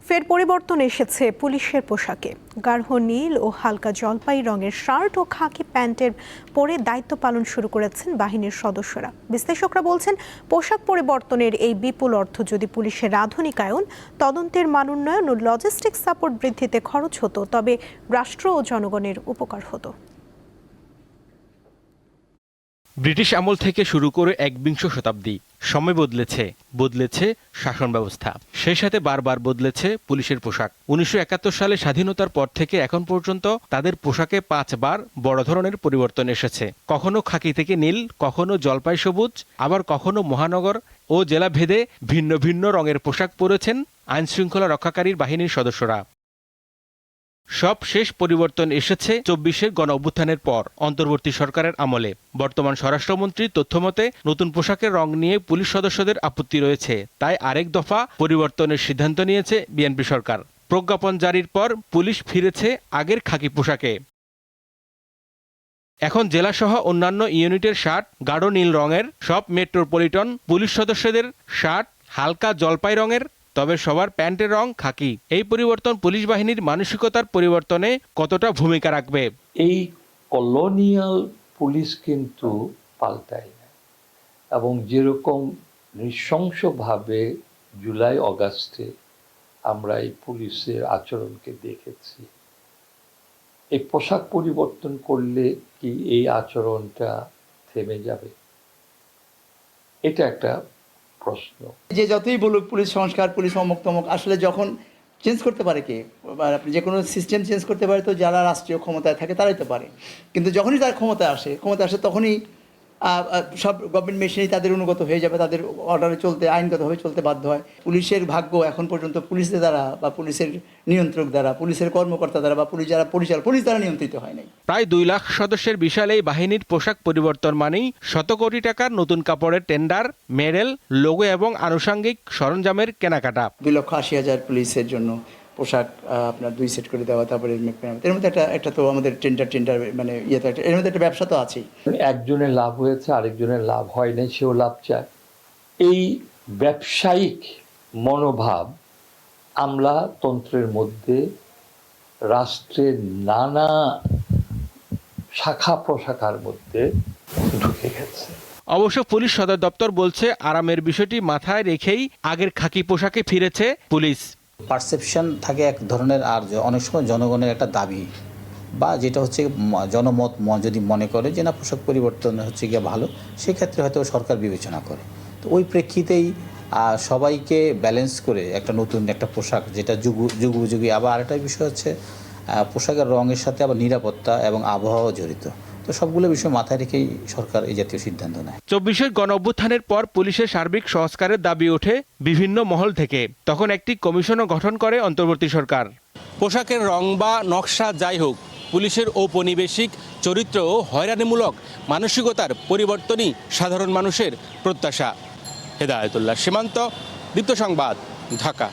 ফের পরিবর্তন এসেছে পুলিশের পোশাকে। গাঢ় নীল ও হালকা জলপাই রঙের শার্ট ও খাকি প্যান্টের পরে দায়িত্ব পালন শুরু করেছেন বাহিনীর সদস্যরা। বিশ্লেষকরা বলছেন, পোশাক পরিবর্তনের এই বিপুল অর্থ যদি পুলিশের আধুনিকায়ন, তদন্তের মান উন্নয়ন ও লজিস্টিক সাপোর্ট বৃদ্ধিতে খরচ হতো, তবে রাষ্ট্র ও জনগণের উপকার হতো। ব্রিটিশ আমল থেকে শুরু করে একবিংশ শতাব্দী, সময় বদলেছে শাসন ব্যবস্থা, সেই সাথে বারবার বদলেছে পুলিশের পোশাক। 1971 সালে স্বাধীনতার পর থেকে এখন পর্যন্ত তাদের পোশাকে 5 বার বড় ধরনের পরিবর্তন এসেছে। কখনো খাকি থেকে নীল, কখনো জলপাই সবুজ, আবার কখনো মহানগর ও জেলা ভেদে ভিন্ন ভিন্ন রঙের পোশাক পরেছেন আইনশৃঙ্খলা রক্ষাকারী বাহিনীর সদস্যরা। সব শেষ পরিবর্তন এসেছে 24-এর গণ অভ্যুত্থানের পর অন্তর্বর্তী সরকারের আমলে। বর্তমান স্বরাষ্ট্রমন্ত্রীর তথ্যমতে নতুন পোশাকের রং নিয়ে পুলিশ সদস্যদের আপত্তি রয়েছে, তাই আরেক দফা পরিবর্তনের সিদ্ধান্ত নিয়েছে বিএনপি সরকার। প্রজ্ঞাপন জারির পর পুলিশ ফিরেছে আগের খাকি পোশাকে। এখন জেলাসহ অন্যান্য ইউনিটের শার্ট গাঢ় নীল রঙের, সব মেট্রোপলিটন পুলিশ সদস্যদের শার্ট হালকা জলপাই রঙের, তবে সবার প্যান্টের রং খাকি। এই পরিবর্তন পুলিশ বাহিনীর মানসিকতার পরিবর্তনে কতটা ভূমিকা রাখবে? এই কলোনিয়াল পুলিশ কিন্তু পাল্টায় না, এবং যেরকম নৃশংসভাবে জুলাই অগাস্টে আমরা এই পুলিশের আচরণকে দেখেছি, এই পোশাক পরিবর্তন করলে কি এই আচরণটা থেমে যাবে? এটা একটা প্রশ্ন। যে যতই বলুক পুলিশ সংস্কার, পুলিশ অমুক তমুক, আসলে যখন চেঞ্জ করতে পারে কে, আপনি যে কোনো সিস্টেম চেঞ্জ করতে পারে তো যারা রাষ্ট্রীয় ক্ষমতায় থাকে তারাই তো পারে। কিন্তু যখনই তার ক্ষমতা আসে তখনই সব গভর্নমেন্ট মেশিনারি তাদের অনুগত হয়ে যাবে, তাদের অর্ডারে চলতে, আইনগতভাবে চলতে বাধ্য হয়। পুলিশের ভাগ্য এখন পর্যন্ত পুলিশের দ্বারা বা পুলিশের নিয়ন্ত্রক দ্বারা, পুলিশের কর্মকর্তা দ্বারা বা পুলিশ যারা পরিচালক, পুলিশ দ্বারা নিয়ন্ত্রিত হয় নাই। প্রায় 2 লাখ সদস্যের বিশাল এই বাহিনীর পোশাক পরিবর্তন মানেই শত কোটি টাকার নতুন কাপড়ের টেন্ডার, মেডেল, লোগো এবং আনুষঙ্গিক সরঞ্জামের কেনাকাটা। 2,80,000 পুলিশের জন্য পোশাক আপনার 2 সেট করে দেওয়া, তারপরে এর মধ্যে একটা তো আমাদের টেন্ডার মানে ইয়েতে এর মধ্যে একটা ব্যবসা তো আছেই। একজনের লাভ হয়েছে, আরেকজনের লাভ হয় নাই, সেও লাভ চায়। এই ব্যবসায়িক মনোভাব আমলাতন্ত্রের মধ্যে রাষ্ট্রের নানা শাখা প্রশাখার মধ্যে ঢুকে গেছে। অবশ্য পুলিশ সদর দপ্তর বলছে, আরামের বিষয়টি মাথায় রেখেই আগের খাকি পোশাকে ফিরেছে পুলিশ। পারসেপশন থাকে এক ধরনের, আর অনেক সময় জনগণের একটা দাবি বা যেটা হচ্ছে জনমত যদি মনে করে যে না পোশাক পরিবর্তন হচ্ছে গিয়ে ভালো, সেক্ষেত্রে হয়তো সরকার বিবেচনা করে। তো ওই প্রেক্ষিতেই সবাইকে ব্যালেন্স করে একটা নতুন একটা পোশাক, যেটা যুগোপযোগী। আবার আরেকটা বিষয় হচ্ছে পোশাকের রঙের সাথে আবার নিরাপত্তা এবং আবহাওয়া জড়িত। তো সবগুলো বিষয় মাথায় রেখেই সরকার এই জাতীয় সিদ্ধান্ত নেয়। 24-এর গণ অভ্যুত্থানের পর পুলিশের সার্বিক সংস্কারের দাবি ওঠে বিভিন্ন মহল থেকে। তখন একটি কমিশনও গঠন করে অন্তর্বর্তী সরকার। পোশাকের রং বা নকশা যাই হোক, পুলিশের ঔপনিবেশিক চরিত্র ও হয়রানিমূলক মানসিকতার পরিবর্তনই সাধারণ মানুষের প্রত্যাশা। হেদায়েতুল্লাহ সীমান্ত, দীপ্ত সংবাদ, ঢাকা।